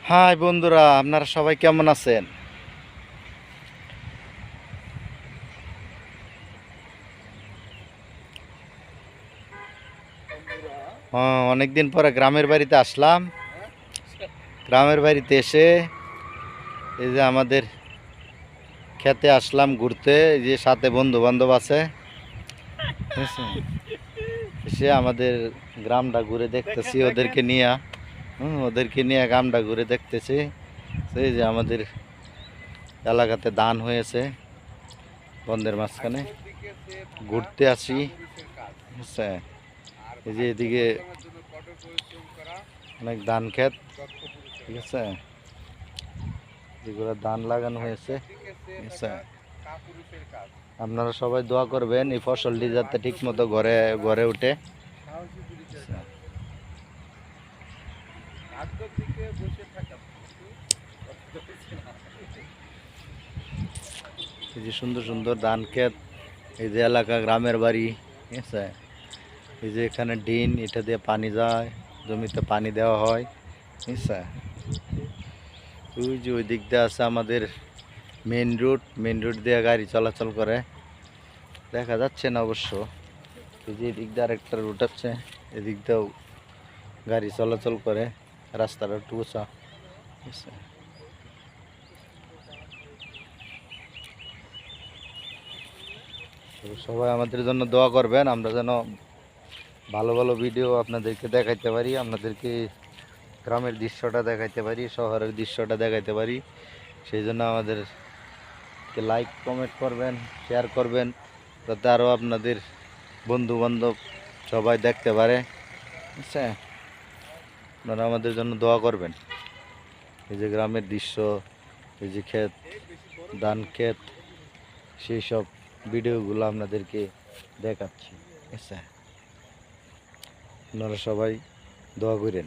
High বন্ধুরা, আপনারা সবাই কেমন আছেন? অনেকদিন পরে গ্রামের বাড়িতে আসলাম। গ্রামের বাড়িতে এসে এই যে আমাদের খেতে আসলাম ঘুরতে। এই যে সাথে বন্ধু বান্ধব আছে, বুঝছেন? এসে আমাদের গ্রামটা ঘুরে দেখতেছি ওদেরকে নিয়ে। ওদেরকে নিয়ে গ্রামটা ঘুরে দেখতেছি। এই যে আমাদের এলাকাতে ধান হয়েছে, বন্ধের মাঝখানে ঘুরতে আসি, বুঝছেন? এই যে এদিকে অনেক ধান ক্ষেত, ঠিক আছে, যেগুলো ধান লাগানো হয়েছে, ঠিক আছে। আপনারা সবাই দোয়া করবেন এই ফসলটি যাতে ঠিক মতো ঘরে ঘরে উঠে। এই যে সুন্দর সুন্দর ধান ক্ষেত, এই যে এলাকা গ্রামের বাড়ি, ঠিক আছে। এই যে এখানে ডিন, এটা দিয়ে পানি যায়, জমিতে পানি দেওয়া হয়, ঠিক আছে। ওই যে ওই দিক দিয়ে আছে আমাদের মেন রুট দিয়ে গাড়ি চলাচল করে, দেখা যাচ্ছে না অবশ্য। এই যে এদিক দিয়ে আরেকটা রুট আছে, এদিক দিয়েও গাড়ি চলাচল করে, রাস্তাটা একটু উঁচা, ঠিক আছে। তো সবাই আমাদের জন্য দোয়া করবেন, আমরা যেন ভালো ভালো ভিডিও আপনাদেরকে দেখাইতে পারি, আপনাদেরকে গ্রামের দৃশ্যটা দেখাইতে পারি, শহরের দৃশ্যটা দেখাইতে পারি। সেই জন্য আমাদেরকে লাইক কমেন্ট করবেন, শেয়ার করবেন, যাতে আরও আপনাদের বন্ধু বান্ধব সবাই দেখতে পারে, বুঝছে? আপনারা আমাদের জন্য দোয়া করবেন। এই যে গ্রামের দৃশ্য, এই যে ক্ষেত, ধান ক্ষেত, সেই সব ভিডিওগুলো আপনাদেরকে দেখাচ্ছি, ঠিক আছে। আপনারা সবাই দোয়া করেন।